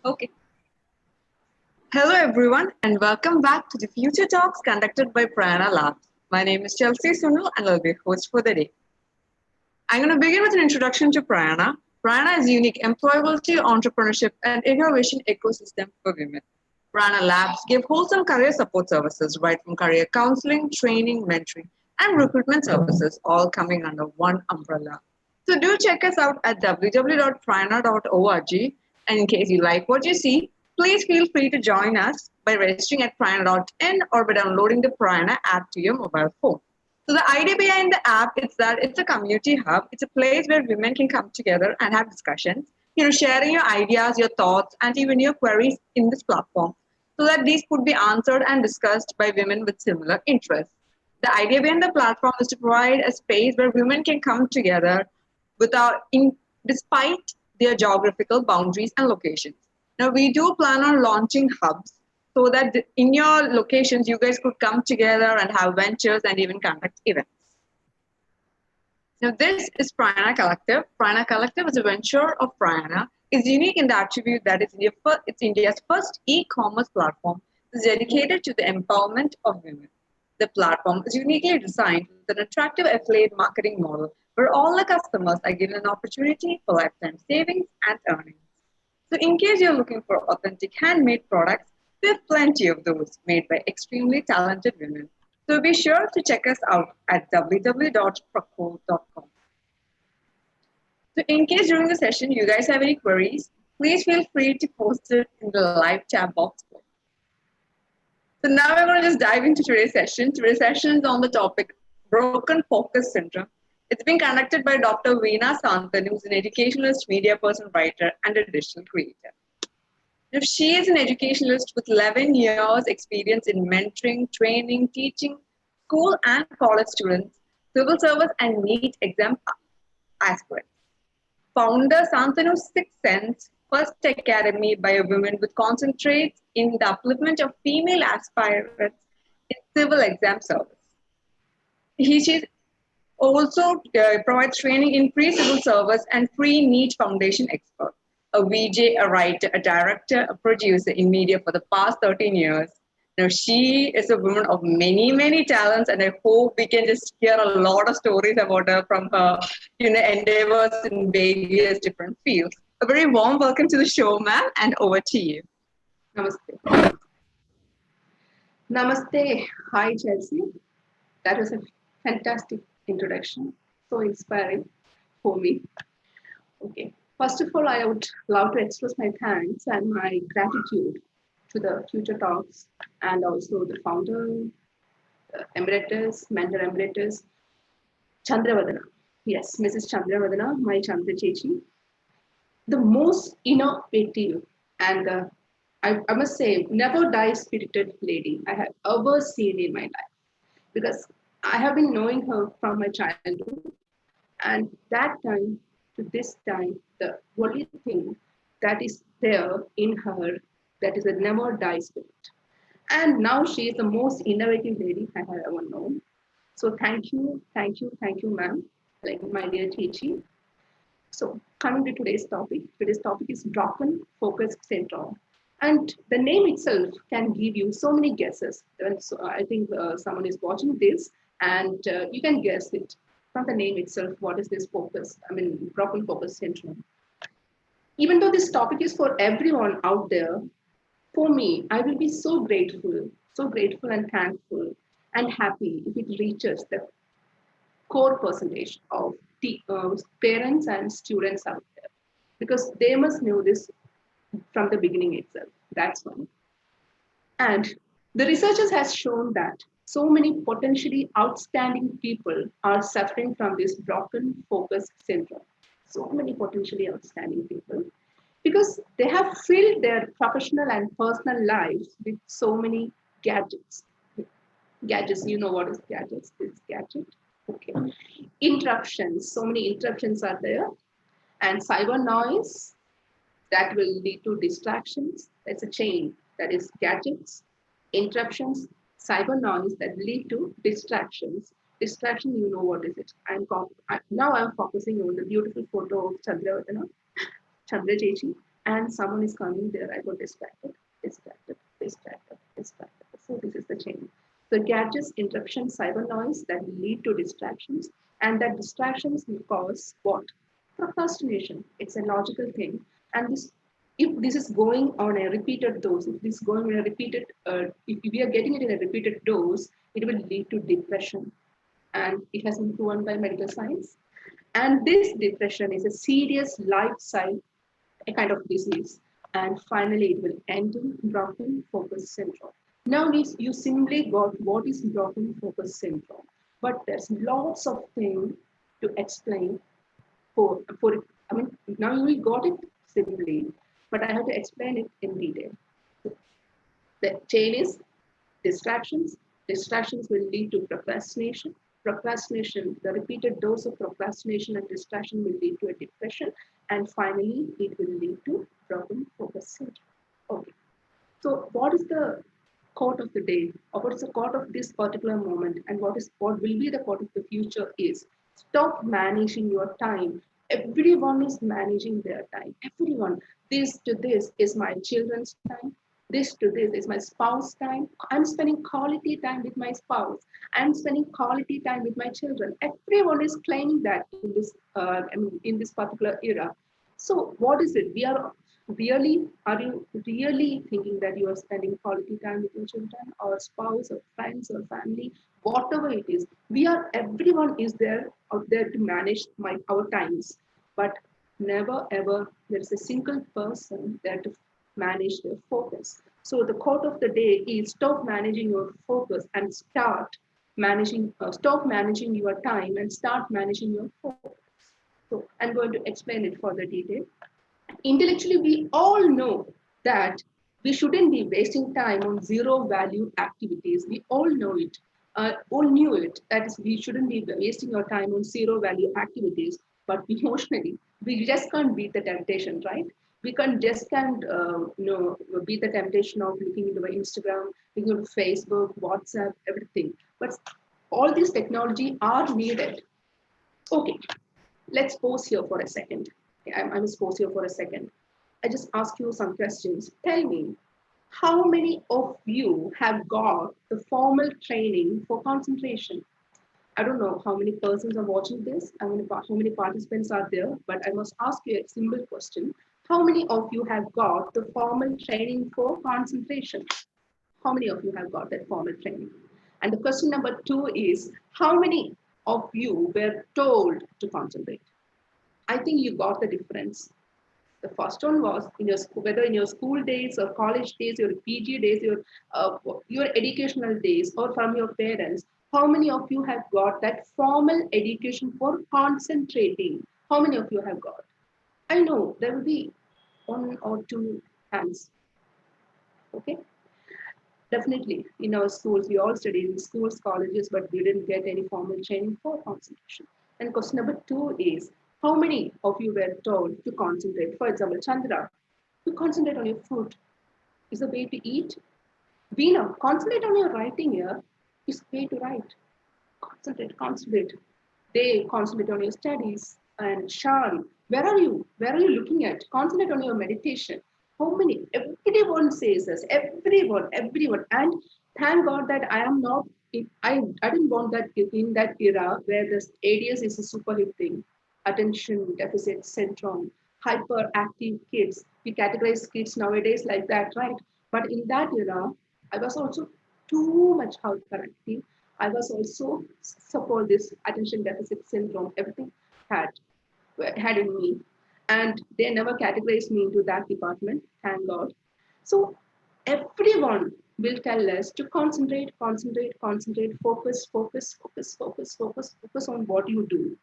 Okay. Hello, everyone, and welcome back to the Future Talks conducted by Prayaana Labs. My name is Chelsea Sunil, and I'll be your host for the day. I'm going to begin with an introduction to Prayaana. Prayaana is a unique employability, entrepreneurship, and innovation ecosystem for women. Prayaana Labs give wholesome career support services, right from career counseling, training, mentoring, and recruitment services, all coming under one umbrella. So do check us out at www.prayaana.org. And in case you like what you see, please feel free to join us by registering at prayaana.in or by downloading the Prayaana app to your mobile phone. So the idea behind the app is that it's a community hub. It's a place where women can come together and have discussions, sharing your ideas, your thoughts, and even your queries in this platform so that these could be answered and discussed by women with similar interests. The idea behind the platform is to provide a space where women can come together despite their geographical boundaries and locations. Now, we do plan on launching hubs so that in your locations, you guys could come together and have ventures and even conduct events. Now, this is Prayaana Collective. Prayaana Collective is a venture of Prayaana. It's unique in the attribute that it's India's first e-commerce platform that's dedicated to the empowerment of women. The platform is uniquely designed with an attractive affiliate marketing model where all the customers are given an opportunity for lifetime savings and earnings. So in case you're looking for authentic handmade products, we have plenty of those made by extremely talented women. So be sure to check us out at www.proco.com. So in case during the session you guys have any queries, please feel free to post it in the live chat box. So now we're going to just dive into today's session. Today's session is on the topic broken focus syndrome. It's being conducted by Dr. Veena Santhanu, who's an educationalist, media person, writer, and a digital creator. Now, she is an educationalist with 11 years experience in mentoring, training, teaching school and college students, civil service, and NEET exam aspirants. Founder Santanu's Sixth Sense, first academy by a woman with concentrates in the upliftment of female aspirants in civil exam service. She also provides training in pre-civil service and pre-NEET foundation expert. A VJ, a writer, a director, a producer in media for the past 13 years. Now, she is a woman of many, many talents, and I hope we can just hear a lot of stories about her from her endeavors in various different fields. A very warm welcome to the show, ma'am, and over to you. Namaste. Namaste. Hi, Chelsea. That was a fantastic introduction. So inspiring for me. Okay. First of all, I would love to express my thanks and my gratitude to the Future Talks and also the founder, emeritus, mentor emeritus, Vadhana. Yes, Mrs. Vadhana, my Chandra Chechi. The most innovative and I must say, never die spirited lady I have ever seen in my life. Because I have been knowing her from my childhood. And that time to this time, the only thing that is there in her that is a never die spirit. And now she is the most innovative lady I have ever known. So thank you, ma'am, like my dear Chichi. So coming to today's topic is broken focus syndrome. And the name itself can give you so many guesses. So I think someone is watching this and you can guess it from the name itself. What is this broken focus syndrome? Even though this topic is for everyone out there, for me, I will be so grateful and thankful and happy if it reaches the core percentage of parents and students out there because they must know this from the beginning itself. That's one. And the researchers has shown that so many potentially outstanding people are suffering from this broken focus syndrome. So many potentially outstanding people because they have filled their professional and personal lives with so many gadgets. Gadgets, you know what is gadgets? This gadget. Okay. Interruptions. So many interruptions are there. And cyber noise that will lead to distractions. That's a chain. That is gadgets, interruptions, cyber noise that lead to distractions. Distraction, you know what is it. Now I'm focusing on the beautiful photo of Chandra Chechi. and someone is coming there, I got distracted, distracted, distracted, distracted. So this is the chain. So gadgets, interruptions, cyber noise that lead to distractions, and that distractions will cause what? Procrastination. It's a logical thing. And this, if this is going on a repeated dose, if this is going on a repeated, if we are getting it in a repeated dose, it will lead to depression. And it has been proven by medical science. And this depression is a serious lifestyle, a kind of disease. And finally, it will end in broken focus syndrome. Now, you simply got what is broken focus syndrome, but there's lots of things to explain for it. I mean, now you got it simply, but I have to explain it in detail. The chain is distractions. Distractions will lead to procrastination. Procrastination, the repeated dose of procrastination and distraction will lead to a depression. And finally, it will lead to broken focus syndrome. Okay. So what is the quote of the day, or what is the quote of this particular moment, and what will be the quote of the future is stop managing your time. Everyone is managing their time. Everyone. This to this is my children's time. This to this is my spouse time. I'm spending quality time with my spouse. I'm spending quality time with my children. Everyone is claiming that in this in this particular era. So what is it? Are you really thinking that you are spending quality time with your children or spouse or friends or family, whatever it is? Everyone is there out there to manage our times, but never ever there is a single person there to manage their focus. So the quote of the day is stop managing your focus and stop managing your time and start managing your focus. So I'm going to explain it further detail. Intellectually, we all know that we shouldn't be wasting time on zero value activities. We all know it, all knew it. That is, we shouldn't be wasting our time on zero value activities. But emotionally, we just can't beat the temptation, right? We can't beat the temptation of looking into Instagram, looking into Facebook, WhatsApp, everything. But all these technology are needed. Okay, let's pause here for a second. I must pause here for a second. I just ask you some questions. Tell me, how many of you have got the formal training for concentration? I don't know how many persons are watching this, how many participants are there, but I must ask you a simple question. How many of you have got the formal training for concentration? How many of you have got that formal training? And the question number 2 is, how many of you were told to concentrate? I think you got the difference. The first one was in your school, whether in your school days or college days, your PG days, your educational days, or from your parents. How many of you have got that formal education for concentrating? How many of you have got? I know there will be 1 or 2 hands. Okay. Definitely, in our schools, we all studied in schools, colleges, but we didn't get any formal training for concentration. And question number 2 is, how many of you were told to concentrate? For example, Chandra, to concentrate on your food is the way to eat. Veena, concentrate on your writing here is the way to write. Concentrate, concentrate. They concentrate on your studies. And Shan, where are you? Where are you looking at? Concentrate on your meditation. How many? Everyone says this. Everyone. And thank God that I am not. I didn't want that in that era where this ADS is a super hit thing. Attention deficit syndrome, hyperactive kids. We categorize kids nowadays like that, right? But in that era, I was also too much hyperactive. I was also support this attention deficit syndrome. Everything had had in me, and they never categorized me into that department. Thank God. So everyone will tell us to concentrate, concentrate, concentrate, focus, focus, focus, focus, focus, focus on what you do.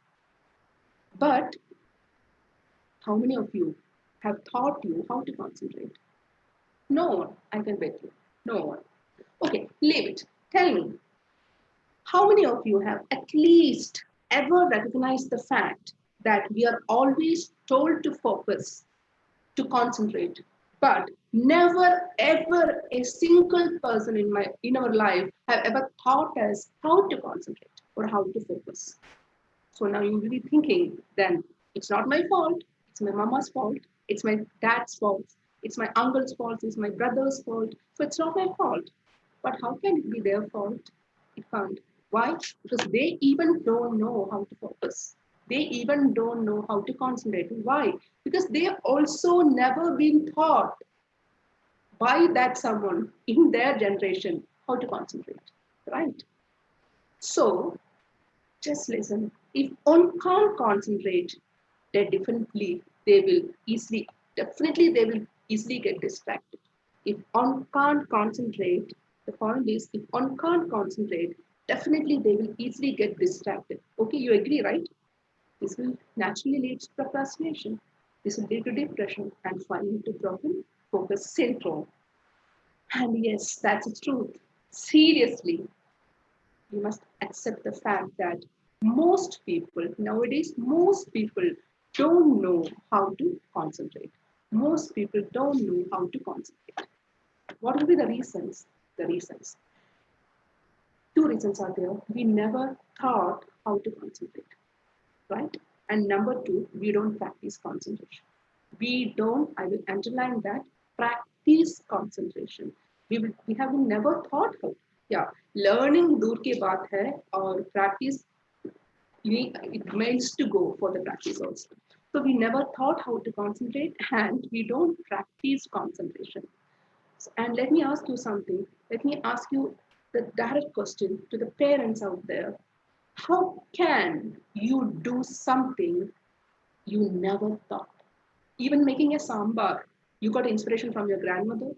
But how many of you have taught you how to concentrate? No one. I can bet you. No one. Okay, leave it. Tell me, how many of you have at least ever recognized the fact that we are always told to focus, to concentrate, but never ever a single person in our life have ever taught us how to concentrate or how to focus? So now you will be thinking, then it's not my fault, it's my mama's fault, It's my dad's fault. It's my uncle's fault. It's my brother's fault. So it's not my fault. But how can it be their fault? It can't. Why? Because they even don't know how to focus. They even don't know how to concentrate. Why? Because they also never been taught by that someone in their generation how to concentrate. Right? So just listen. If one can't concentrate, they definitely they will easily get distracted. If one can't concentrate, the point is, if one can't concentrate, definitely they will easily get distracted. Okay, you agree, right? This will naturally lead to procrastination. This will lead to depression and finally to broken focus syndrome. And yes, that's the truth. Seriously, you must accept the fact that most people don't know how to concentrate. Most people don't know how to concentrate. What will be the reasons? The reasons. Two reasons are there. We never taught how to concentrate, right? And number two, we don't practice concentration. We don't, I will underline that, practice concentration. We have never thought how. Yeah, learning dur ki baat hai or practice, it means to go for the practice also. So we never thought how to concentrate and we don't practice concentration. And let me ask you something. Let me ask you the direct question to the parents out there. How can you do something you never thought? Even making a sambar, you got inspiration from your grandmother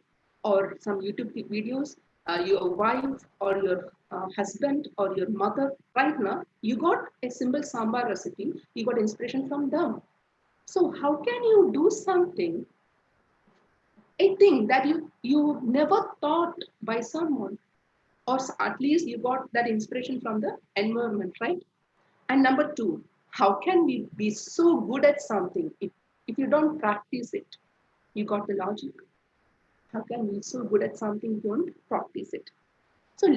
or some YouTube videos, your wife or your husband or your mother. Right now, you got a simple sambar recipe, you got inspiration from them. So how can you do something, a thing that you never thought by someone, or at least you got that inspiration from the environment, right? And number two, how can we be so good at something if you don't practice it? You got the logic? How can we be so good at something if you don't practice it? So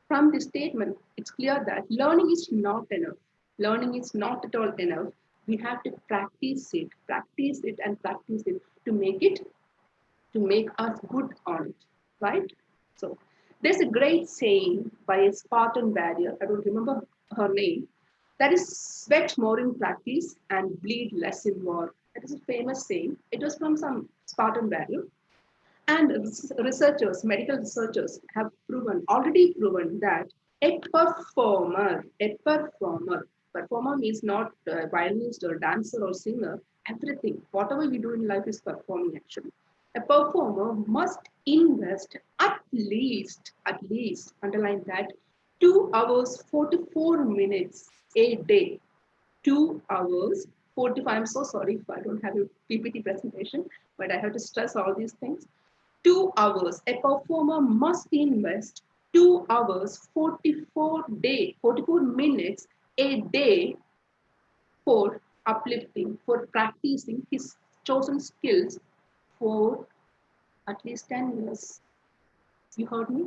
from this statement, it's clear that learning is not enough. Learning is not at all enough. We have to practice it, and practice it to make us good on it, right? So there's a great saying by a Spartan warrior, I don't remember her name, that is sweat more in practice and bleed less in war. That is a famous saying. It was from some Spartan warrior. And medical researchers have already proven that performer means not violinist or dancer or singer, everything, whatever we do in life is performing actually. A performer must invest at least, underline that, 2 hours 44 minutes a day. 2 hours 45. I'm so sorry if I don't have a PPT presentation, but I have to stress all these things. 2 hours. A performer must invest 2 hours 44 minutes a day for uplifting, for practicing his chosen skills for at least 10 years. You heard me?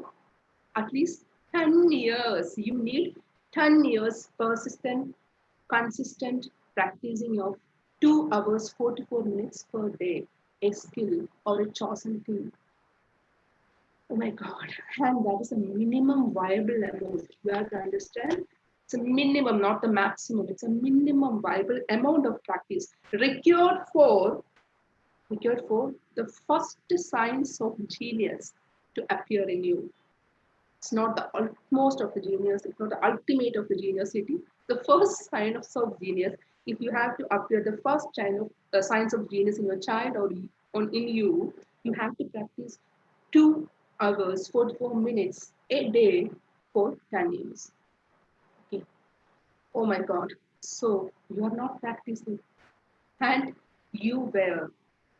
At least 10 years. You need 10 years persistent, consistent practicing of 2 hours 44 minutes per day, a skill or a chosen thing. Oh my God. And that is a minimum viable amount. You have to understand. It's a minimum, not the maximum. It's a minimum viable amount of practice required for the first signs of genius to appear in you. It's not the utmost of the genius, it's not the ultimate of the geniusity. The first sign of genius, if you have to appear the first signs of genius in your child or in you, you have to practice 2 hours, 44 minutes a day for 10 years. Okay. Oh my God. So you are not practicing. And you were,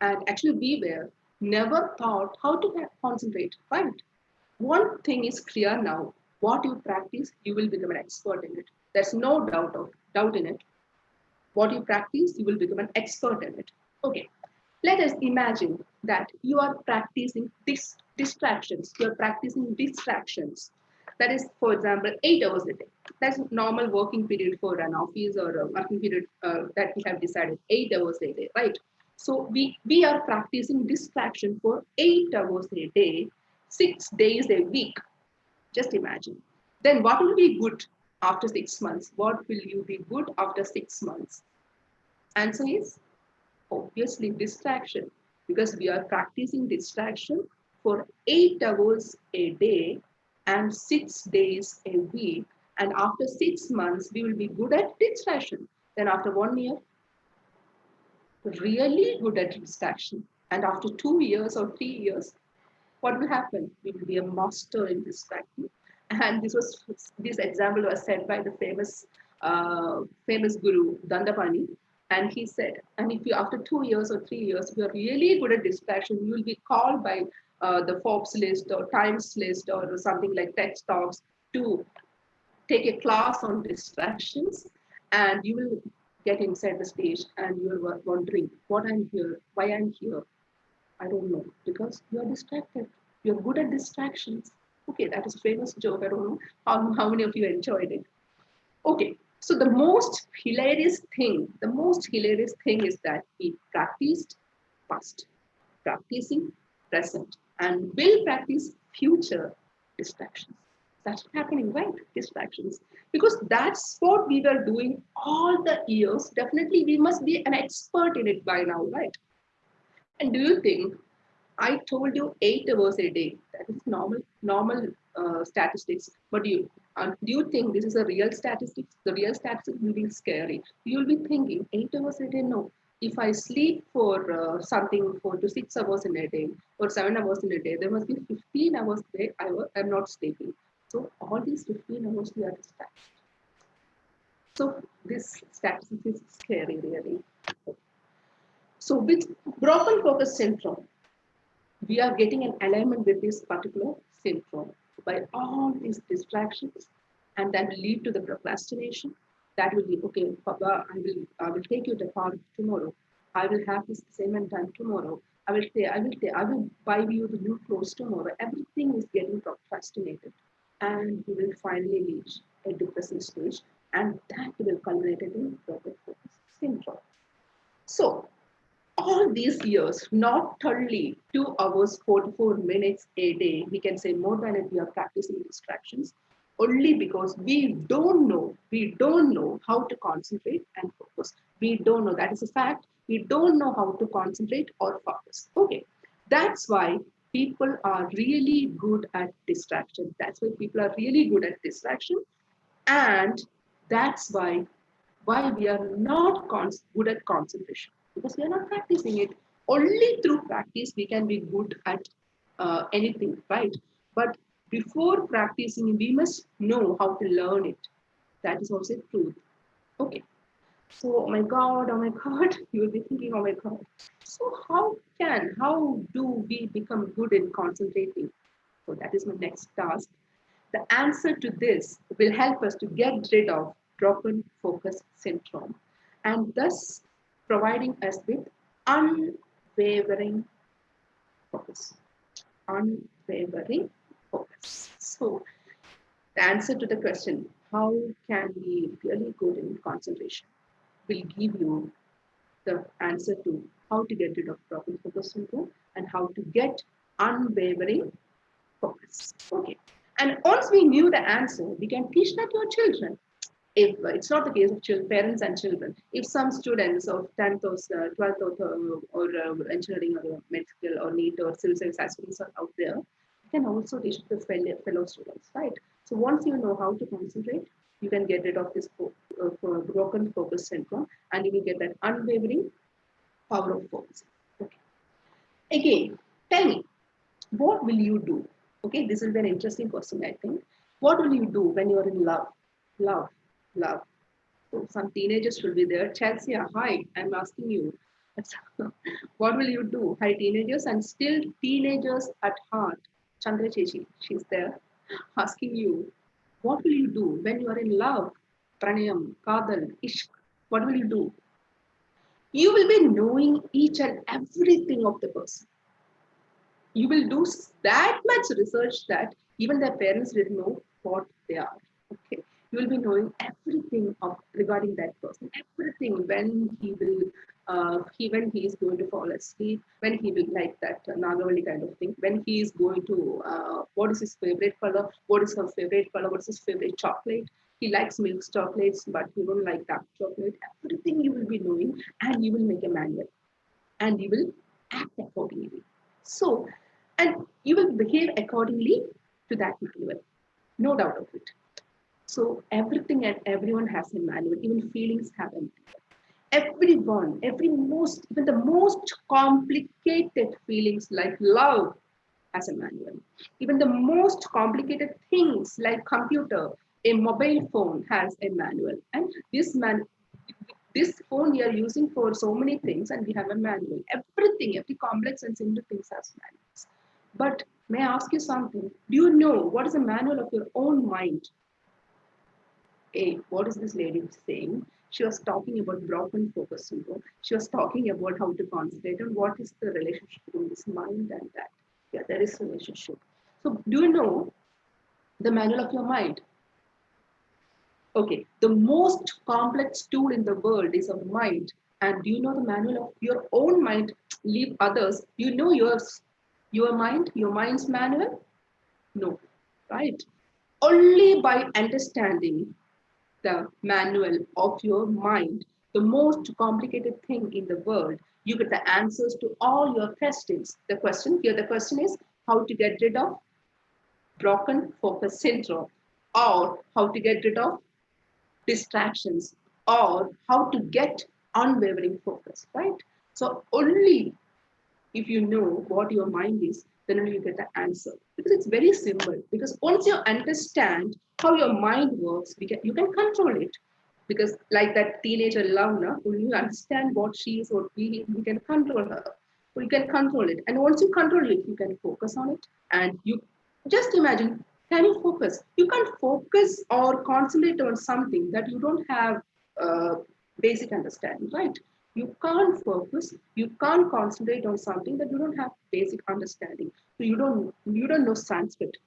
and actually we were, never taught how to concentrate, right? One thing is clear now. What you practice, you will become an expert in it. There's no doubt in it. What you practice, you will become an expert in it. Okay. Let us imagine that you are practicing distractions. You are practicing distractions. That is, for example, 8 hours a day. That's normal working period for an office or a working period that we have decided, 8 hours a day, right? So we are practicing distraction for 8 hours a day, 6 days a week. Just imagine. Then what will be good after 6 months? What will you be good after 6 months? Answer is obviously distraction, because we are practicing distraction for 8 hours a day and 6 days a week. And after 6 months, we will be good at distraction. Then after 1 year, really good at distraction. And after 2 years or 3 years, what will happen? We will be a master in distracting. And this example was said by the famous guru Dandapani, and he said, and if you after 2 years or 3 years you are really good at distraction, you will be called by the Forbes list or Times list or something like TED Talks to take a class on distractions, and you will get inside the stage and you are wondering what I'm here, why I'm here. I don't know, because you are distracted. You're good at distractions. Okay, that is a famous joke. I don't know how many of you enjoyed it. Okay, so the most hilarious thing is that we practiced past, practicing present, and will practice future distractions. That's happening, right? Distractions. Because that's what we were doing all the years. Definitely, we must be an expert in it by now, right? And do you think I told you 8 hours a day? That is normal statistics. But do you think this is a real statistics? The real statistics will be scary. You will be thinking 8 hours a day. No, if I sleep for something 4 to 6 hours in a day or 7 hours in a day, there must be 15 hours a day I'm not sleeping. So all these 15 hours we are distracted. So this statistics is scary, really. So with broken focus syndrome, we are getting an alignment with this particular syndrome by all these distractions, and that will lead to the procrastination. That will be okay, Papa, I will take you to the park tomorrow. I will have this assignment done tomorrow. I will buy you the new clothes tomorrow. Everything is getting procrastinated, and we will finally reach a depressive stage, and that will culminate in broken focus syndrome. So all these years, not only 2 hours, 44 minutes a day, we can say more than it, we are practicing distractions, only because we don't know how to concentrate and focus. We don't know, that is a fact. We don't know how to concentrate or focus. Okay, that's why people are really good at distraction. That's why people are really good at distraction. And that's why we are not good at concentration, because we are not practicing it. Only through practice we can be good at anything, right? But before practicing, we must know how to learn it. That is also truth. Okay. So, oh my God, you will be thinking, oh my God. So, how do we become good in concentrating? So, that is my next task. The answer to this will help us to get rid of broken focus syndrome and thus providing us with unwavering focus. Unwavering focus. So, the answer to the question, how can we be really good in concentration, will give you the answer to how to get rid of broken focus syndrome and how to get unwavering focus. Okay. And once we knew the answer, we can teach that to our children. If it's not the case of children, parents and children, if some students of 10th or 12th or engineering or medical or NEET or civil service aspirants are out there, you can also teach the fellow students, right? So once you know how to concentrate, you can get rid of this broken focus syndrome and you will get that unwavering power of focus. Okay. Again, tell me, what will you do? Okay, this is an interesting question, I think. What will you do when you're in love? Love, love. So some teenagers will be there. Chelsea, hi, I'm asking you. What will you do? Hi, teenagers, and still teenagers at heart. Chandra Chechi, she's there, asking you, what will you do when you are in love? Pranayam, Kadal, Ishq. What will you do? You will be knowing each and everything of the person. You will do that much research that even their parents didn't know what they are. Okay, you will be knowing everything of regarding that person, everything, when he will when he is going to fall asleep, when he will like that Nagavali kind of thing, when he is going to, what is his favorite color, what is her favorite color, what is his favorite chocolate. He likes milk chocolates, but he won't like dark chocolate. Everything you will be knowing, and you will make a manual, and you will act accordingly. So, and you will behave accordingly to that manual, no doubt of it. So everything and everyone has a manual, even feelings have a manual. Everyone, even the most complicated feelings like love has a manual. Even the most complicated things like computer, a mobile phone has a manual. And this phone we are using for so many things, and we have a manual. Everything, every complex and simple things has manuals. But may I ask you something? Do you know what is the manual of your own mind? Hey, what is this lady saying? She was talking about broken focus syndrome. She was talking about how to concentrate and what is the relationship between this mind and that. Yeah, there is a relationship. So, do you know the manual of your mind? Okay, the most complex tool in the world is a mind. And do you know the manual of your own mind? Leave others. You know yours, your mind, your mind's manual? No, right? Only by understanding the manual of your mind, the most complicated thing in the world, you get the answers to all your questions. The question is how to get rid of broken focus syndrome, or how to get rid of distractions, or how to get unwavering focus, right? So only if you know what your mind is, then only you get the answer. Because it's very simple. Because once you understand how your mind works, you can control it. Because like that teenager Lavna, when you understand what she is or he is, you can control her. So you can control it. And once you control it, you can focus on it. And you just imagine, can you focus? You can't focus or concentrate on something that you don't have basic understanding, right? You can't focus, you can't concentrate on something that you don't have basic understanding. So you don't know Sanskrit.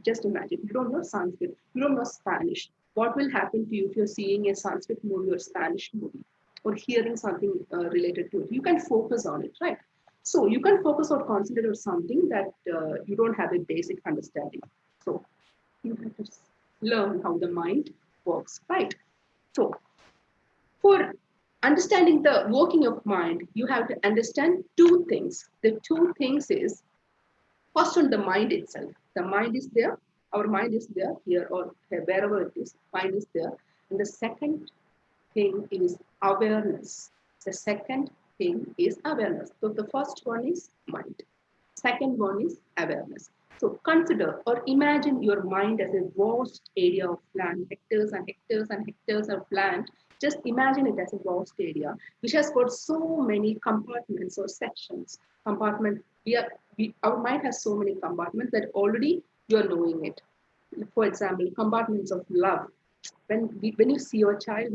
Just imagine, you don't know Sanskrit, you don't know Spanish. What will happen to you if you're seeing a Sanskrit movie or Spanish movie or hearing something related to it? You can focus on it, right? So you can focus or concentrate on something that you don't have a basic understanding. So you have to learn how the mind works, right? So for understanding the working of mind, you have to understand two things. The two things is first on the mind itself. The mind is there, our mind is there here or wherever it is, mind is there. And the second thing is awareness. The second thing is awareness. So the first one is mind. Second one is awareness. So consider or imagine your mind as a vast area of land, hectares and hectares and hectares of land. Just imagine it as a vast area which has got so many compartments or sections. Compartment. Our mind has so many compartments that already you are knowing it. For example, compartments of love. When you see your child,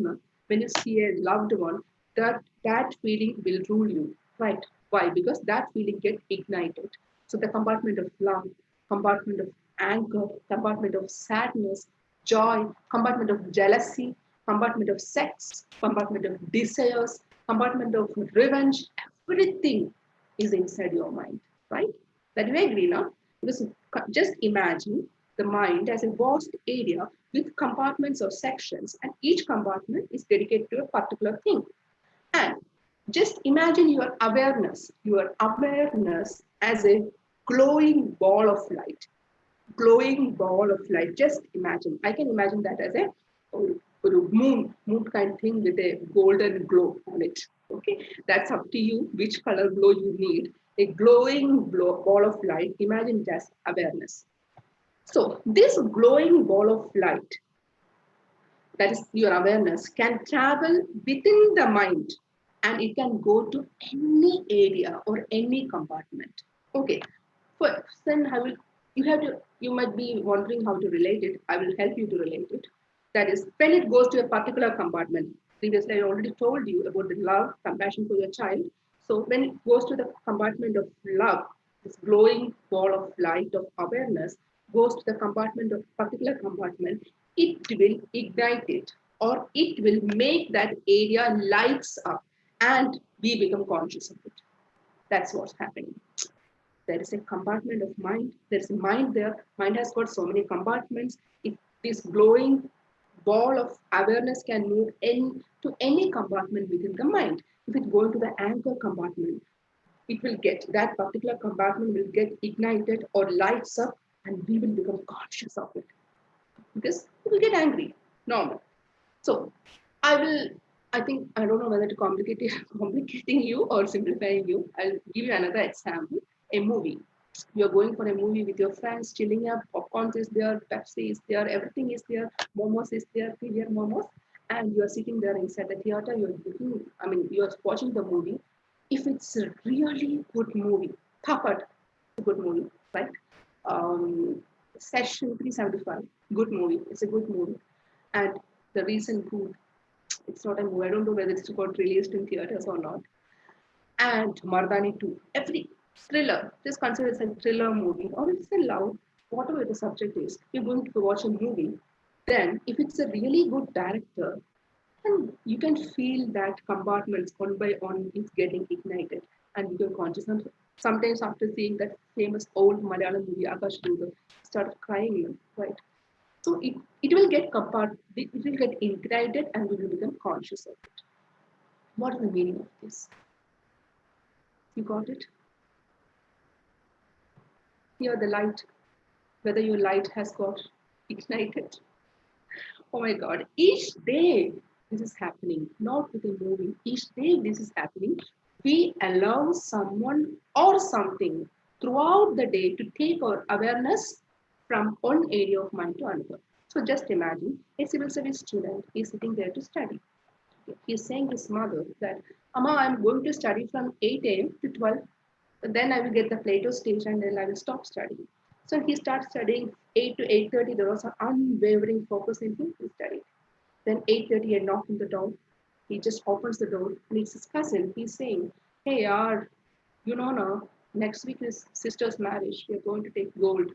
when you see a loved one, that feeling will rule you, right? Why? Because that feeling get ignited. So the compartment of love, compartment of anger, compartment of sadness, joy, compartment of jealousy, compartment of sex, compartment of desires, compartment of revenge, everything is inside your mind, right? That you agree now? Because just imagine the mind as a vast area with compartments or sections, and each compartment is dedicated to a particular thing. And just imagine your awareness as a glowing ball of light. Glowing ball of light. Just imagine. I can imagine that as a moon kind thing with a golden glow on it. Okay, that's up to you which color glow you need. A glowing ball of light. Imagine just awareness. So this glowing ball of light, that is your awareness, can travel within the mind and it can go to any area or any compartment. Okay, first then you might be wondering how to relate it. I will help you to relate it. That is, when it goes to a particular compartment, previously I already told you about the love, compassion for your child. So when it goes to the compartment of love, this glowing ball of light of awareness goes to the compartment of particular compartment, it will ignite it or it will make that area lights up and we become conscious of it. That's what's happening. There is a compartment of mind. There's a mind there. Mind has got so many compartments. It, this glowing ball of awareness can move into any compartment within the mind. If it goes to the anchor compartment, it will get, that particular compartment will get ignited or lights up, and we will become conscious of it. Because we will get angry. Normal. So I will, I think, I don't know whether to complicating you or simplifying you. I'll give you another example. A movie. You're going for a movie with your friends, chilling up, popcorn is there, Pepsi is there, everything is there, momos is there, clear momos, and you're sitting there inside the theater, you're looking, I mean, you're watching the movie. If it's a really good movie, Thapat, a good movie, right? Um, Session 375, good movie, it's a good movie. And the recent good, it's not a movie, I don't know whether it's got released in theaters or not. And Mardani 2, every thriller, just consider it's a thriller movie or it's a love, whatever the subject is, you're going to watch a movie, then if it's a really good director, then you can feel that compartments one by one is getting ignited and you get conscious. And sometimes after seeing that famous old Malayalam movie, Akash Duga, started crying, right? So it will get it will get ignited and we will become conscious of it. What is the meaning of this? You got it? Here the light, whether your light has got ignited. Oh my God, each day this is happening, not with a movie. Each day this is happening. We allow someone or something throughout the day to take our awareness from one area of mind to another. So just imagine a civil service student is sitting there to study. He's saying to his mother that, Amma, I'm going to study from 8 a.m. to 12. Then I will get the Plato stage and then I will stop studying. So he starts studying 8 to 8:30. There was an unwavering focus in him to study. Then 8:30, I knock on the door. He just opens the door and it's his cousin. He's saying, hey, you know now, next week is sister's marriage. We are going to take gold.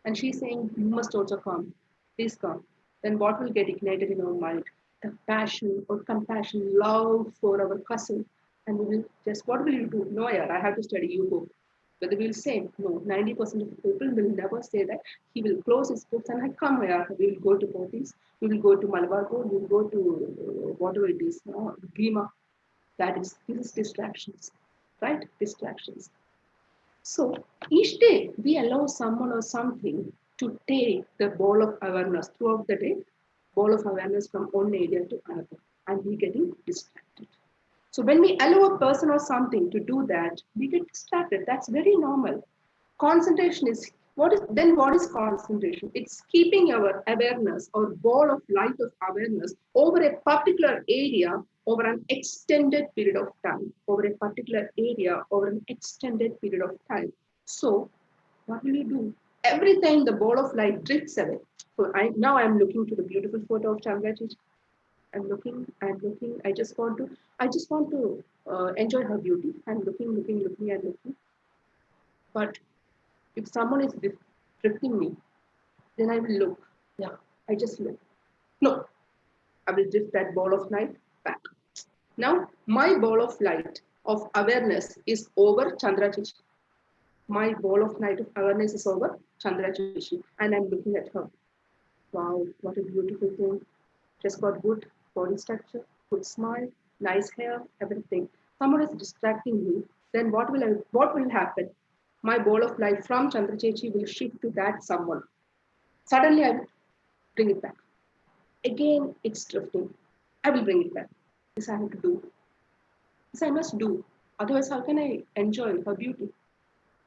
And she's saying, you must also come. Please come. Then what will get ignited in our mind? The passion or compassion, love for our cousin. And we will just, what will you do? No, yeah, I have to study, you go. Whether we'll say, no, 90% of the people will never say that. He will close his books and I come here. We will go to parties. We will go to Malabar Gold. We will go to whatever it is, Grima. This is distractions, right? Distractions. So each day we allow someone or something to take the ball of awareness throughout the day, ball of awareness from one area to another, and we getting distracted. So when we allow a person or something to do that, we get distracted. That's very normal. Concentration is what is concentration? It's keeping our awareness or ball of light of awareness over a particular area over an extended period of time, over a particular area over an extended period of time. So what will you do? Every time the ball of light drifts away. So now I'm looking to the beautiful photo of Chandra. I'm looking. I just want to enjoy her beauty. I'm looking, and looking. But if someone is drifting me, then I will look. Yeah, I just look. No, I will drift that ball of light back. Now, my ball of light of awareness is over Chandra Chichi. My ball of light of awareness is over Chandra Chichi, and I'm looking at her. Wow, what a beautiful thing. Just got good body structure, good smile, nice hair, everything. Someone is distracting me, then what will happen? My ball of light from Chandra Chechi will shift to that someone. Suddenly I will bring it back. Again, it's drifting. I will bring it back. This I have to do. This I must do. Otherwise, how can I enjoy her beauty?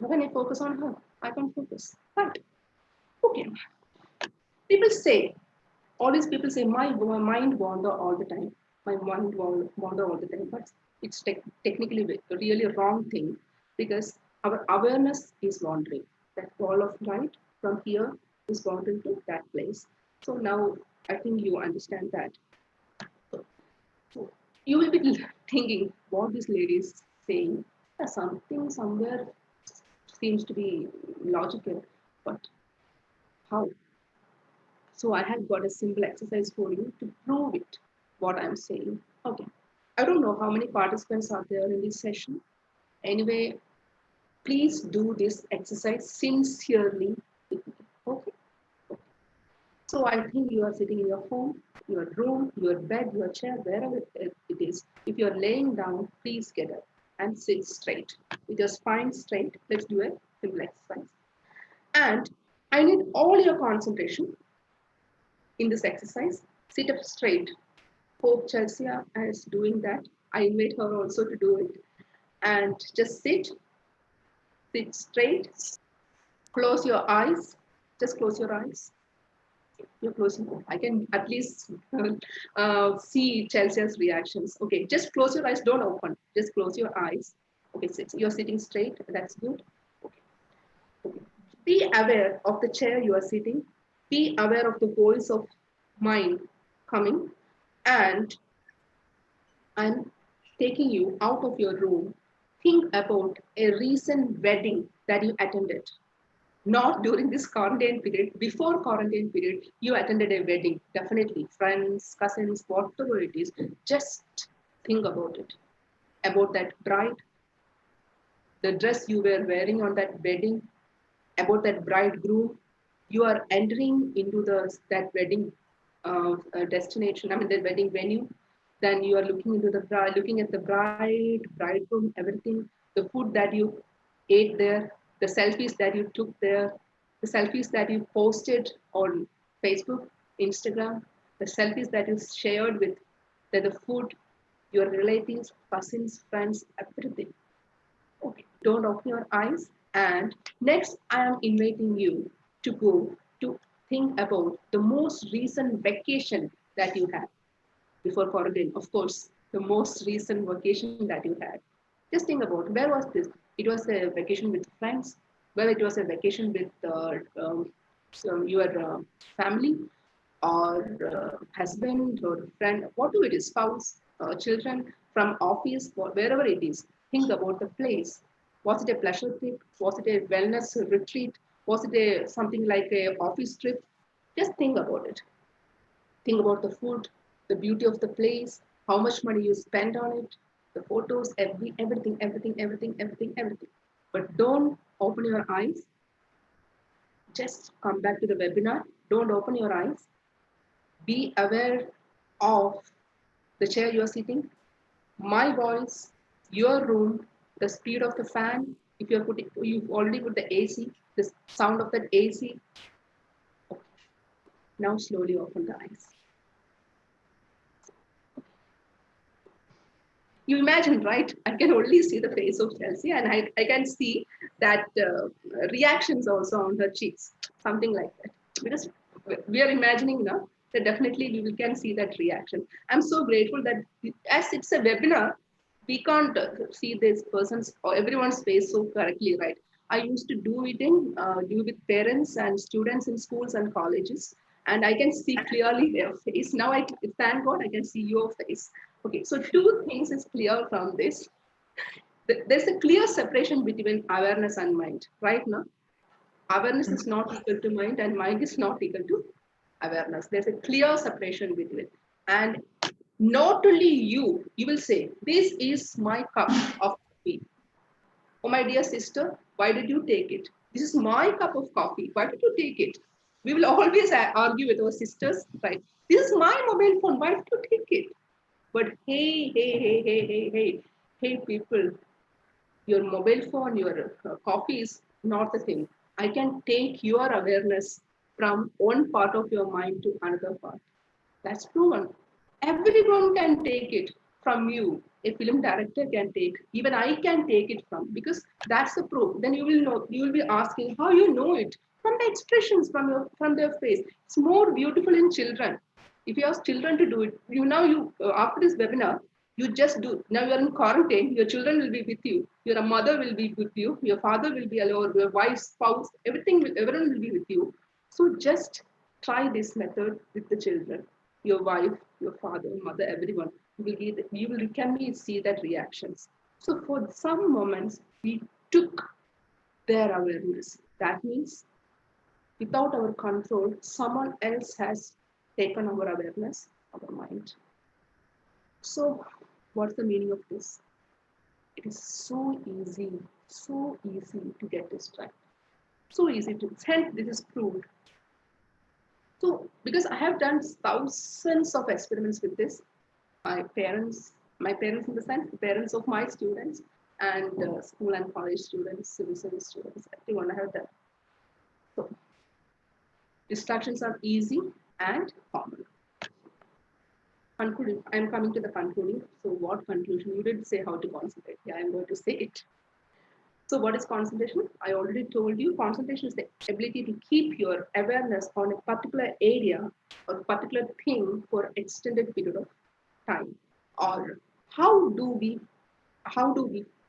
How can I focus on her? I can't focus. Right. Okay. People say, all these people say, my mind wander all the time. My mind wander all the time. But it's technically a really wrong thing because our awareness is wandering. That ball of light from here is wandering to that place. So now I think you understand that. So you will be thinking what this lady is saying. Something somewhere seems to be logical, but how? So I have got a simple exercise for you to prove it, what I'm saying. Okay. I don't know how many participants are there in this session. Anyway, please do this exercise sincerely with me. Okay? So I think you are sitting in your home, your room, your bed, your chair, wherever it is. If you're laying down, please get up and sit straight. With your spine straight, let's do a simple exercise. And I need all your concentration in this exercise. Sit up straight. Hope Chelsea is doing that. I invite her also to do it. And just sit straight, close your eyes, just close your eyes. You're closing. I can at least see Chelsea's reactions. Okay, just close your eyes, don't open. Just close your eyes. Okay, you're sitting straight, that's good. Okay. Okay. Be aware of the chair you are sitting. Be aware of the voice of mind coming. And I'm taking you out of your room. Think about a recent wedding that you attended. Not during this quarantine period, before quarantine period, you attended a wedding. Definitely, friends, cousins, whatever it is. Just think about it. About that bride, the dress you were wearing on that wedding, about that bridegroom. You are entering into that wedding destination. I mean, the wedding venue. Then you are looking into the bride, looking at the bride, bridegroom, everything. The food that you ate there, the selfies that you took there, the selfies that you posted on Facebook, Instagram, the selfies that you shared with the food, your relatives, cousins, friends, everything. Okay, don't open your eyes. And next, I am inviting you to go to think about the most recent vacation that you had before quarantine. Of course, the most recent vacation that you had. Just think about where was this? It was a vacation with friends, whether it was a vacation with your family or husband or friend, whatever it is, spouse, children, from office, wherever it is. Think about the place. Was it a pleasure trip? Was it a wellness retreat? Was it something like a office trip? Just think about it. Think about the food, the beauty of the place, how much money you spend on it, the photos, everything. But don't open your eyes. Just come back to the webinar. Don't open your eyes. Be aware of the chair you're sitting, my voice, your room, the speed of the fan. If you've already put the AC, the sound of that AC. Okay. Now slowly open the eyes. You imagine, right? I can only see the face of Chelsea, and I can see that reactions also on her cheeks, something like that. Because we are imagining now that definitely we can see that reaction. I'm so grateful that as it's a webinar, we can't see this person's or everyone's face so correctly, right? I used to do with parents and students in schools and colleges, and I can see clearly their face. Now I thank God I can see your face. Okay, so two things is clear from this. There's a clear separation between awareness and mind, right now. Awareness is not equal to mind, and mind is not equal to awareness. There's a clear separation between. And not only you will say, this is my cup of coffee. Oh, my dear sister, why did you take it? This is my cup of coffee. Why did you take it? We will always argue with our sisters, right? This is my mobile phone. Why did you take it? But hey, people, your mobile phone, your coffee is not the thing. I can take your awareness from one part of your mind to another part. That's proven. Everyone can take it from you. A film director can take, even I can take it from, because that's the proof. Then you will know, you will be asking how you know it from the expressions from their face. It's more beautiful in children. If you ask children to do it, you after this webinar, you just do. Now you are in quarantine. Your children will be with you. Your mother will be with you. Your father will be alone. Your wife, spouse, everyone will be with you. So just try this method with the children, your wife, your father, mother, everyone. You will can see that reactions. So for some moments, we took their awareness. That means without our control, someone else has taken our awareness, our mind. So What's the meaning of this? It is so easy to get distracted. So easy to send. This is proved. So, because I have done thousands of experiments with this, my parents in the sense, the parents of my students, and school and college students, civil service students, everyone I have done. So, distractions are easy and common. Concluding, I'm coming to the concluding. So, what conclusion? You didn't say how to concentrate. Yeah, I'm going to say it. So, what is concentration? I already told you concentration is the ability to keep your awareness on a particular area or particular thing for extended period of time. Or how do we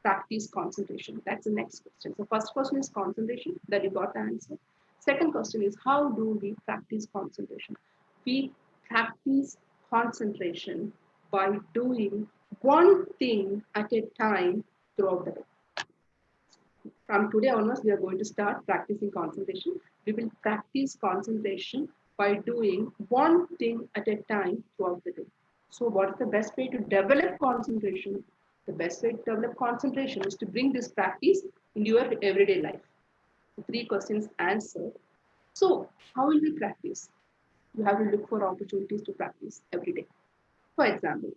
practice concentration? That's the next question. So first question is concentration, that you got the answer. Second question is how do we practice concentration? We practice concentration by doing one thing at a time throughout the day. From today onwards, we are going to start practicing concentration. We will practice concentration by doing one thing at a time throughout the day. So what is the best way to develop concentration? The best way to develop concentration is to bring this practice in your everyday life. So 3 questions answered. So how will we practice? You have to look for opportunities to practice every day. For example,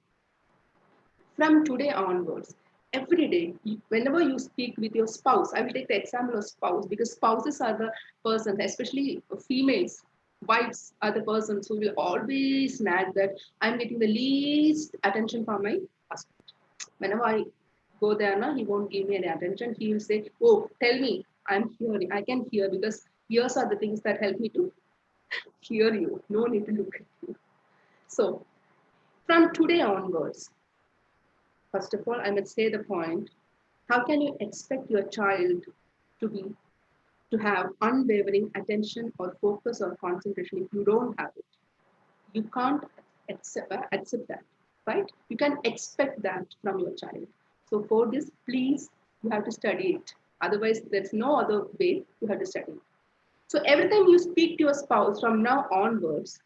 from today onwards, every day, whenever you speak with your spouse, I will take the example of spouse because spouses are the persons, especially females, wives are the persons who will always nag that I'm getting the least attention from my husband. Whenever I go there, he won't give me any attention. He will say, oh, tell me, I'm hearing, I can hear because ears are the things that help me to hear you. No need to look at you. So, from today onwards, first of all, I must say the point, how can you expect your child to be to have unwavering attention or focus or concentration if you don't have it? You can't accept that, right? You can expect that from your child. So for this, please, you have to study it. Otherwise, there's no other way you have to study it. So every time you speak to your spouse from now onwards,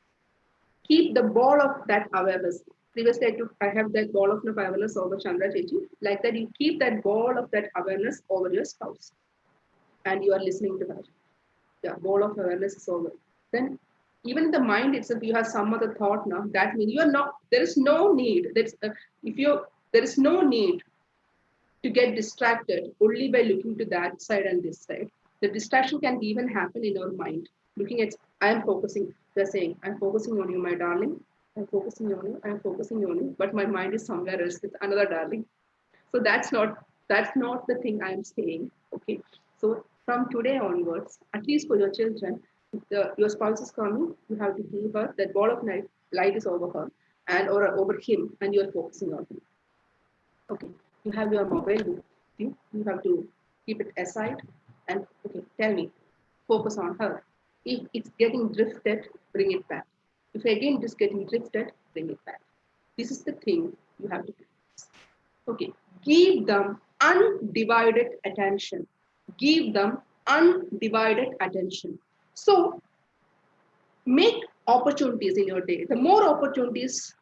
keep the ball of that awareness. Previously, I have that ball of awareness over Chandra Chechi. Like that, you keep that ball of that awareness over your spouse. And you are listening to her. Yeah, ball of awareness is over. Then, even in the mind itself, you have some other thought now. That means you are not, there is no need. There is no need to get distracted only by looking to that side and this side. The distraction can even happen in our mind. Looking at, I am focusing, they're saying, I'm focusing on you, my darling. I'm focusing on you, I'm focusing on you, but my mind is somewhere else with another darling. So that's not the thing I am saying. Okay. So from today onwards, at least for your children, if your spouse is coming, you have to give her that ball of light is over her and or over him, and you are focusing on him. Okay. You have your mobile with you. You have to keep it aside and okay, tell me, focus on her. If it's getting drifted, bring it back. If again it is getting drifted, bring it back. This is the thing you have to do. Okay, give them undivided attention. Give them undivided attention. So make opportunities in your day. The more opportunities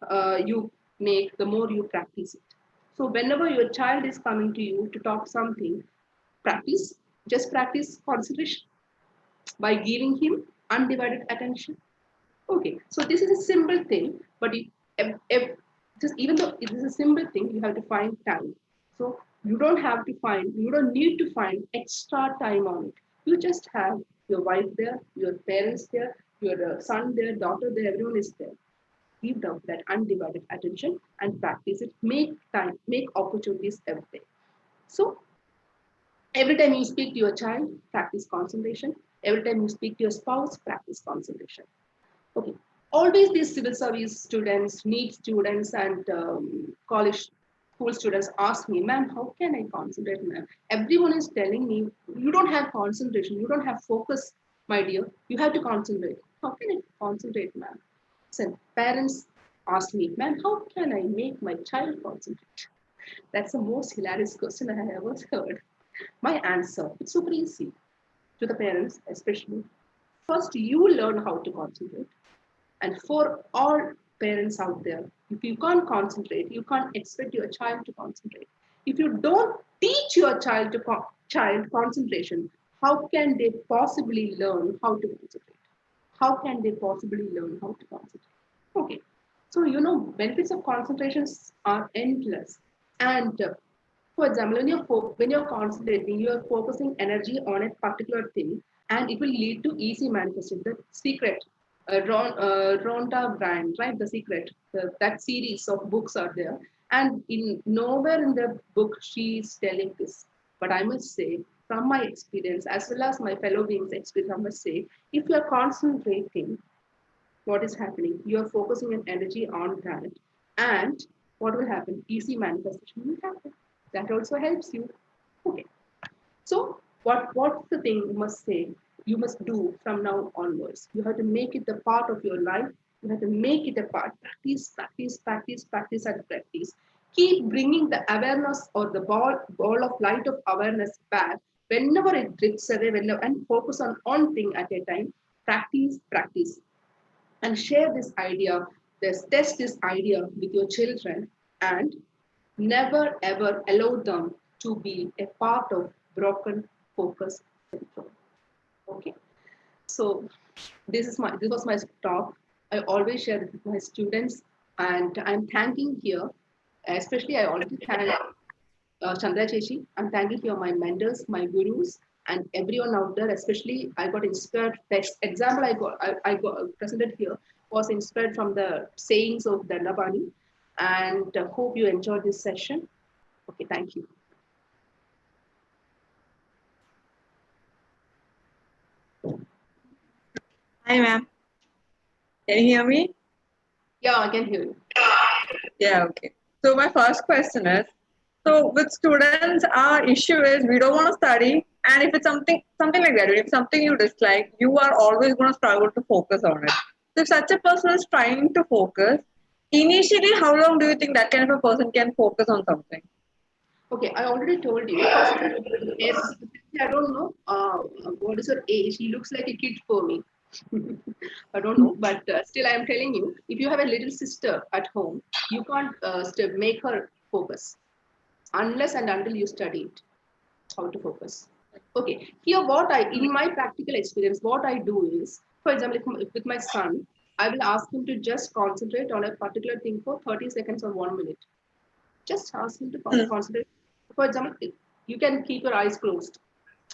you make, the more you practice it. So whenever your child is coming to you to talk something, practice, just practice concentration by giving him undivided attention. Okay, so this is a simple thing, but just even though it is a simple thing, you have to find time. So you don't need to find extra time on it. You just have your wife there, your parents there, your son there, daughter there, everyone is there. Give them that undivided attention and practice it. Make time, make opportunities every day. So every time you speak to your child, practice concentration. Every time you speak to your spouse, practice concentration. Okay. Always these civil service students, NEET students, and college school students ask me, ma'am, how can I concentrate, ma'am? Everyone is telling me, you don't have concentration, you don't have focus, my dear. You have to concentrate. How can I concentrate, ma'am? So parents ask me, ma'am, how can I make my child concentrate? That's the most hilarious question I have ever heard. My answer, it's super easy to the parents, especially. First, you learn how to concentrate. And for all parents out there, If you can't concentrate, you can't expect your child to concentrate. If you don't teach your child concentration, how can they possibly learn how to concentrate? How can they possibly learn how to concentrate? Okay, so benefits of concentrations are endless. And for example, when you're concentrating, you're focusing energy on a particular thing, and it will lead to easy manifestation. The secret, Rhonda Brand, right? The secret, that series of books are there, and in nowhere in the book she is telling this. But I must say, from my experience as well as my fellow beings' experience, I must say, if you are concentrating, what is happening? You are focusing your energy on that, and what will happen? Easy manifestation will happen. That also helps you. Okay. So what's the thing you must say? You must do from now onwards. You have to make it the part of your life. You have to make it a part. Practice, practice, practice, practice, and practice. Keep bringing the awareness or the ball of light of awareness back whenever it drifts away. And focus on one thing at a time. Practice, practice, and share this idea. Test this idea with your children, and never ever allow them to be a part of broken focus syndrome. Okay, so this was my talk. I always share it with my students, and I'm thanking here, especially I already thank Chandra Cheshi. I'm thanking here my mentors, my gurus, and everyone out there. Especially, I got inspired. The example I got presented here was inspired from the sayings of Dandapani, and hope you enjoyed this session. Okay, thank you. Hi, ma'am. Can you hear me? Yeah, I can hear you. Yeah, okay. So my first question is, so with students, our issue is we don't want to study, and if it's something like that, if something you dislike, you are always going to struggle to focus on it. So if such a person is trying to focus, initially, how long do you think that kind of a person can focus on something? Okay, I already told you. First, I don't know what is her age. He looks like a kid for me. I don't know, but still, I am telling you, if you have a little sister at home, you can't make her focus unless and until you study it, how to focus. Okay, here in my practical experience, what I do is, for example, if with my son, I will ask him to just concentrate on a particular thing for 30 seconds or 1 minute. Just ask him to concentrate. For example, you can keep your eyes closed.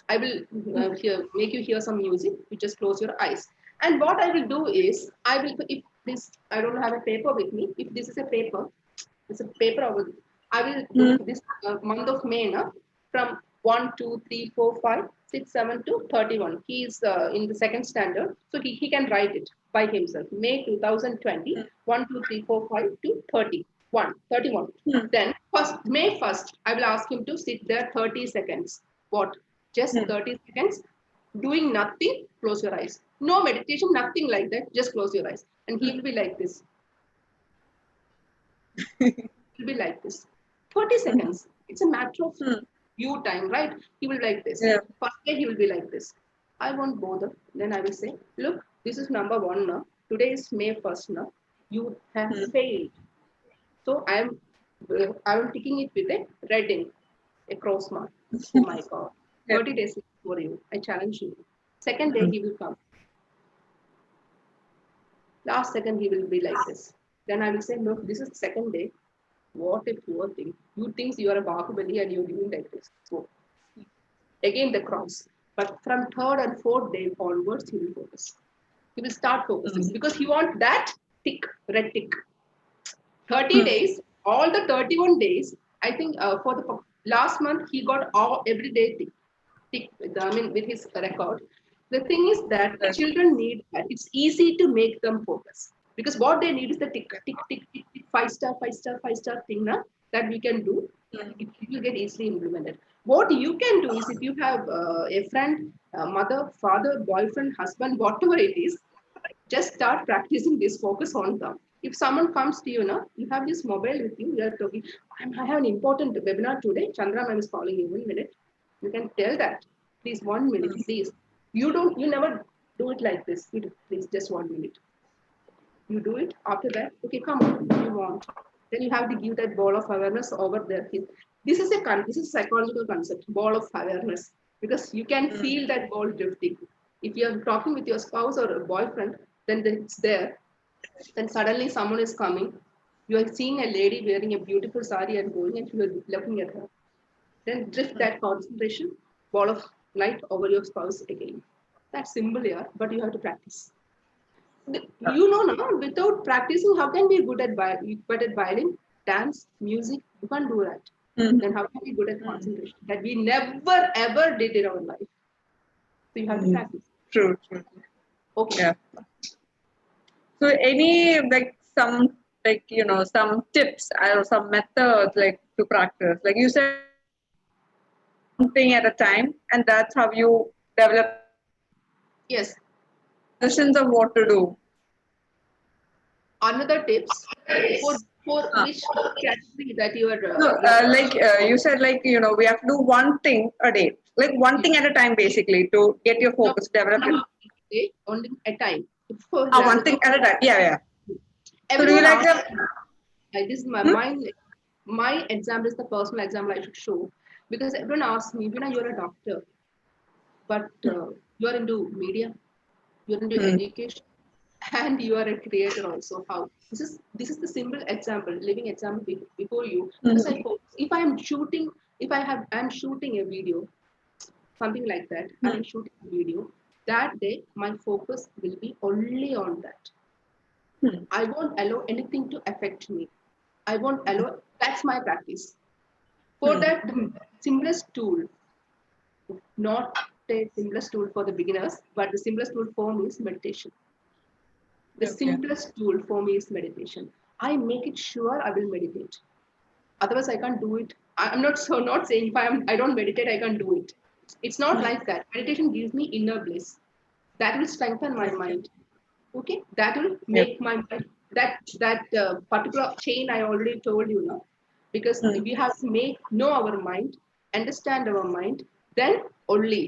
I will make you hear some music. You just close your eyes. And what I will do is, if this, I don't have a paper with me. If this is a paper, it's a paper. I will do this month of May now, from 1, 2, 3, 4, 5, 6, 7 to 31. He is in the second standard, so he can write it by himself. May 2020, 1, 2, 3, 4, 5 to 31, 31. Then May 1st, I will ask him to sit there 30 seconds. What? Just 30 seconds, doing nothing, close your eyes. No meditation, nothing like that, just close your eyes. And he will be like this. He'll be like this. 30 seconds. It's a matter of you time, right? He will be like this. Yeah. First day he will be like this. I won't bother. Then I will say, look, this is number 1 now. Today is May 1st now. You have failed. So I am ticking it with a red ink, a cross mark. Oh my God. 30 days for you. I challenge you. Second day he will come. Last second he will be like this. Then I will say, look, this is the second day. What a poor thing. You think you are a Bahubali and you're doing like this. So again the cross. But from third and fourth day onwards, he will focus. He will start focusing because he wants that tick, red tick. 30 days, all the 31 days, I think for the last month, he got every day tick with his record. The thing is that children need that. It's easy to make them focus because what they need is the tick, tick, tick, tick, tick, 5-star, 5-star, 5-star thing that we can do. It will get easily implemented. What you can do is if you have a friend, mother, father, boyfriend, husband, whatever it is, just start practicing this focus on them. If someone comes to you now, you have this mobile with you, you are talking, I have an important webinar today. Chandra ma'am is calling you 1 minute. You can tell that. Please 1 minute, please. You never do it like this. Please just 1 minute. You do it. After that, okay, come on, you want. Then you have to give that ball of awareness over there. This is a psychological concept, ball of awareness, because you can feel that ball drifting. If you are talking with your spouse or a boyfriend, then it's there. Then suddenly someone is coming. You are seeing a lady wearing a beautiful sari and going, and you are looking at her. Then drift that concentration, ball of light over your spouse again. That's simple, yeah, but you have to practice. You know, now, without practicing, how can we be good at violin, dance, music? You can't do that. Then how can we be good at concentration? That we never ever did in our life. So you have to practice. True, true. Okay. Yeah. So any some tips or some methods like to practice? Like you said, one thing at a time, and that's how you develop Yes. suggestions of what to do. Another tips for which category that you are No, looking. you said, we have to do one thing a day, like one thing at a time, basically, to get your No, focus, develop it. not okay, only a time. For One thing example, at a time. Yeah, yeah. So do you everyone like asks that? me, this is Hmm? my example is the personal example I should show, because everyone asks me, Veena, you're a doctor, but you're into media, you're into Hmm. education, and you are a creator also. How this is the simple example, living example before you, because I Hmm. focus. I'm shooting a video, something like that. Hmm. I'm shooting a video. That day, my focus will be only on that. Hmm. I won't allow anything to affect me. I won't allow. That's my practice. For Hmm. that, the simplest tool, not the simplest tool for the beginners, but the simplest tool for me is meditation. The Okay. simplest tool for me is meditation. I make it sure I will meditate. Otherwise, I can't do it. I'm not saying I don't meditate, I can't do it. It's not Hmm. like that. Meditation gives me inner bliss. That will strengthen my Okay. mind. Okay, that will Yep. make my mind that particular chain I already told you now, because Hmm. we have to know our mind, understand our mind, then only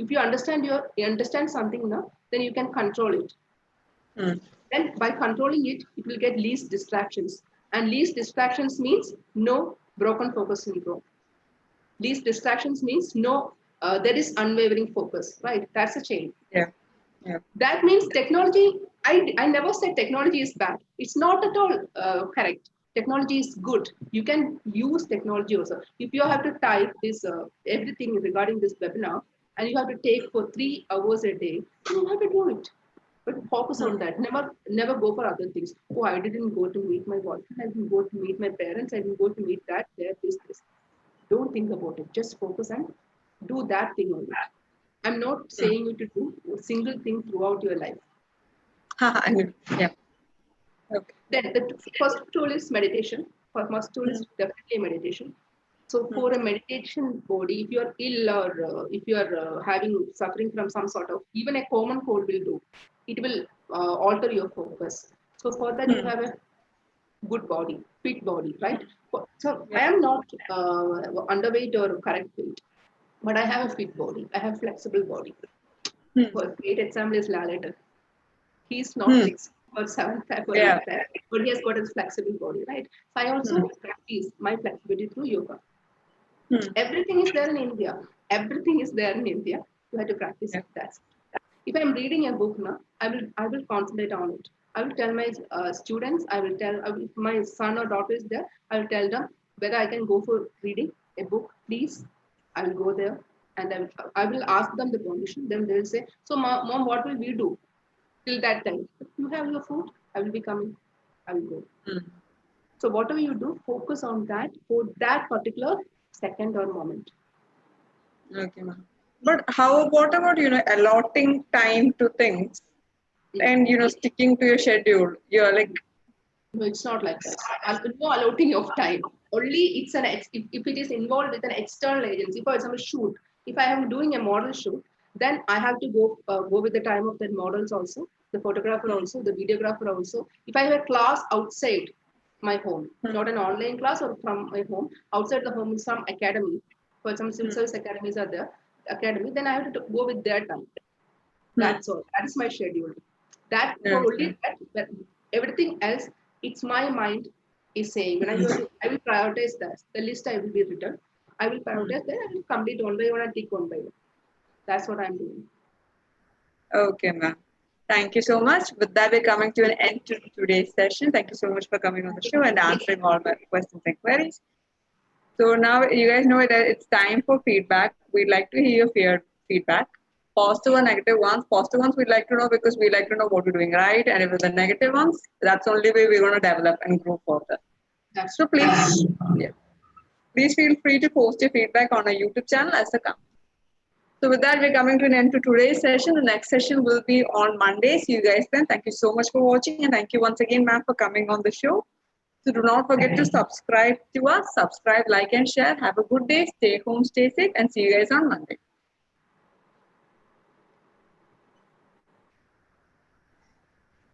if you understand something now, then you can control it. Hmm. Then by controlling it, it will get least distractions, and least distractions means no broken focus syndrome. Least distractions means no there is unwavering focus, right? That's a chain. Yeah. Yeah. That means technology, I never said technology is bad. It's not at all correct. Technology is good. You can use technology also. If you have to type this everything regarding this webinar, and you have to take for 3 hours a day, then you have to do it, but focus Hmm. on that. Never go for other things. Oh, I didn't go to meet my boyfriend, I didn't go to meet my parents, I didn't go to meet that, there, this. Don't think about it. Just focus and do that thing only. I'm not Hmm. saying you to do a single thing throughout your life. Haha, yeah. Okay. Then the first tool is meditation. First tool Hmm. is definitely meditation. So Hmm. for a meditation body, if you are ill or if you are having suffering from some sort of, even a common cold will do. It will alter your focus. So for that you Hmm. have a good body, fit body, right? So I Yep. am not underweight or correct weight, but I have a fit body. I have flexible body. Hmm. For a great example is Lalita. He's not Hmm. 6 or 7 or Yeah. like that, but he has got a flexible body, right? So I Hmm. also practice my flexibility through yoga. Hmm. Everything is there in India. Everything is there in India. You have to practice Yeah. it. That's it. If I'm reading a book now, I will concentrate on it. I will tell my students. If my son or daughter is there, I will tell them whether I can go for reading a book. Please, I will go there, and I will ask them the permission. Then they will say, "So, mom, what will we do till that time? You have your food. I will be coming. I will go." Hmm. So whatever you do, focus on that for that particular second or moment. Okay, ma'am. But what about, allotting time to things and, It, sticking to your schedule? You're like, no, it's not like that. No allotting of time. Only if it is involved with an external agency, for example, shoot. If I am doing a model shoot, then I have to go with the time of that models also, the photographer hmm. also, the videographer also. If I have a class outside my home, Hmm. not an online class or from my home, outside the home, some academy, for example, civil Hmm. service academies are there, academy, then I have to go with their time. Hmm. That's all. That is my schedule. That for Okay. only that Everything else, it's my mind is saying. When I will prioritize that. The list I will be written. I will prioritize that. I will complete one by one and tick one by one. That's what I'm doing. Okay, ma'am. Thank you so much. With that, we're coming to an end to today's session. Thank you so much for coming on the show and answering all my questions and queries. So now you guys know that it's time for feedback. We'd like to hear your feedback. Positive or negative ones. Positive ones we'd like to know because we like to know what we're doing right. And if it's the negative ones, that's the only way we're going to develop and grow further. That's So please, yeah, please feel free to post your feedback on our YouTube channel as a comment. So with that, we're coming to an end to today's session. The next session will be on Monday. See you guys then. Thank you so much for watching, and thank you once again, ma'am, for coming on the show. So do not forget to subscribe to us. Subscribe, like, and share. Have a good day. Stay home, stay safe, and see you guys on Monday.